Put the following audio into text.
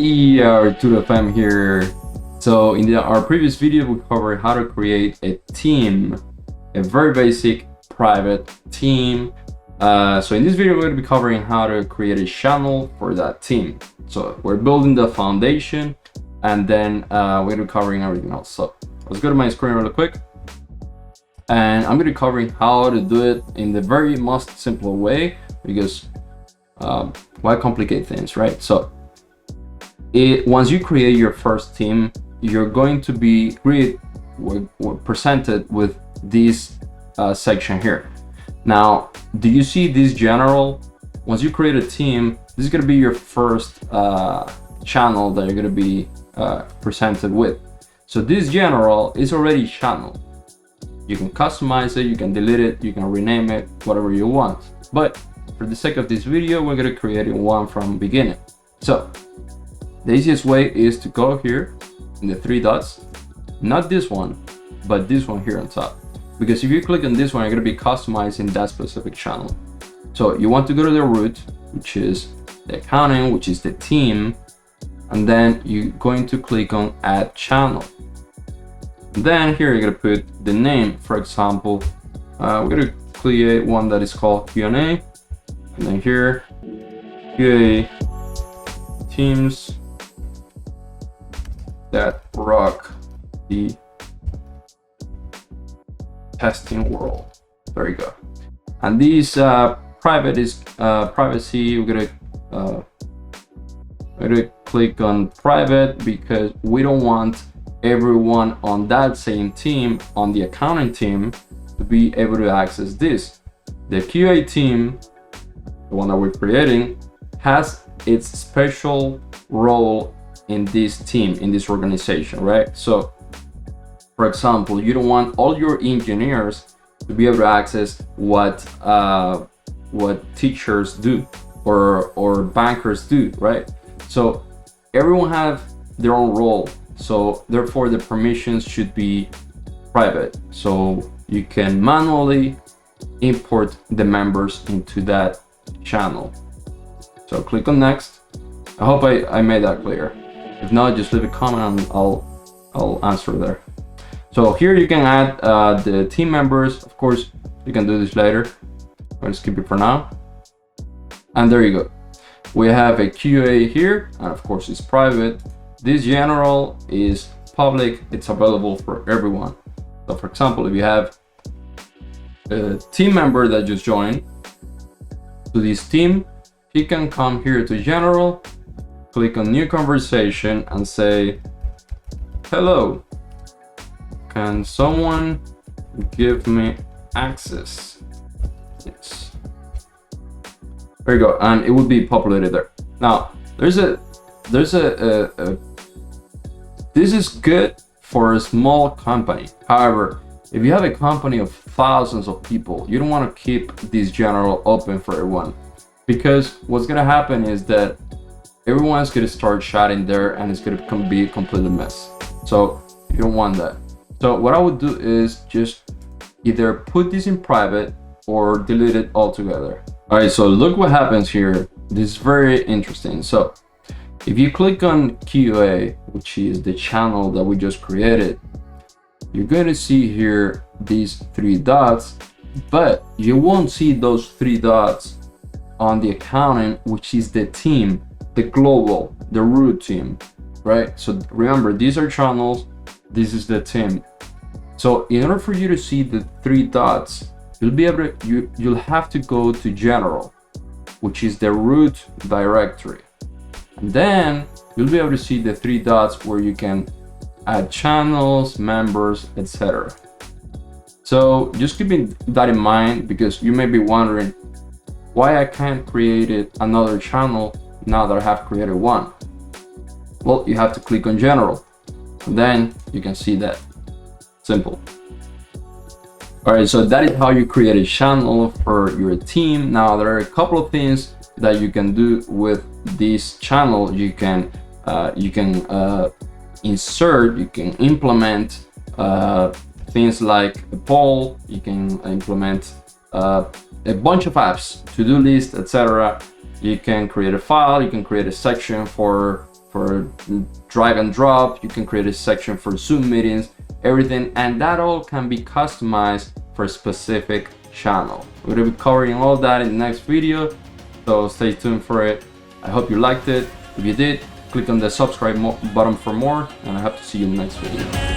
Hey, R2FM here. So in our previous video, we covered how to create a team, a very basic private team. So in this video, we're going to be covering how to create a channel for that team. So we're building the foundation, and then we're going to be covering everything else. So let's go to my screen really quick. And I'm going to be covering how to do it in the very most simple way, because why complicate things, right? So once you create your first team, you're going to be presented with this section here. Now, do you see this general? Once you create a team, this is going to be your first channel that you're going to be presented with. So this general is already channel. You can customize it, you can delete it, you can rename it, whatever you want. But for the sake of this video, we're going to create one from beginning. So the easiest way is to go here in the three dots, not this one, but this one here on top. Because if you click on this one, you're going to be customizing that specific channel. So you want to go to the root, which is the accounting, which is the team, and then you're going to click on add channel. Then here you're going to put the name. For example, we're going to create one that is called Q&A, and then here QA teams that rock the testing world. There you go. And these private is privacy. We're gonna click on private because we don't want everyone on that same team, on the accounting team, to be able to access this. The QA team, the one that we're creating, has its special role in this team, in this organization, right? So for example, you don't want all your engineers to be able to access what teachers do or bankers do, right? So everyone have their own role, so therefore the permissions should be private, so you can manually import the members into that channel. So click on next. I hope I made that clear. If not, just leave a comment and I'll answer there. So here you can add the team members. Of course, you can do this later. I'm going to skip it for now. And there you go. We have a QA here, and of course it's private. This general is public. It's available for everyone. So for example, if you have a team member that just joined to this team, he can come here to general, click on new conversation and say, hello, can someone give me access? Yes. There you go, and it will be populated there. Now, this is good for a small company. However, if you have a company of thousands of people, you don't want to keep this general open for everyone, because what's going to happen is that everyone's going to start chatting there and it's going to be a complete mess. So you don't want that. So what I would do is just either put this in private or delete it altogether. All right, so look what happens here. This is very interesting. So if you click on QA, which is the channel that we just created, you're going to see here these three dots, but you won't see those three dots on the accounting, which is the team, the global, the root team, right? So remember, these are channels, this is the team. So in order for you to see the three dots, you'll be able to, you'll have to go to general, which is the root directory. And then you'll be able to see the three dots where you can add channels, members, etc. So just keeping that in mind, because you may be wondering why I can't create another channel now that I have created one. Well, you have to click on general, and then you can see that. Simple. All right, so that is how you create a channel for your team. Now there are a couple of things that you can do with this channel. You can insert, you can implement things like a poll, you can implement a bunch of apps, to-do list, etc. You can create a file, you can create a section for for drag and drop. You can create a section for Zoom meetings, everything, and that all can be customized for a specific channel. We're gonna be covering all that in the next video, so stay tuned for it. I hope you liked it. If you did, click on the subscribe button for more, and I hope to see you in the next video.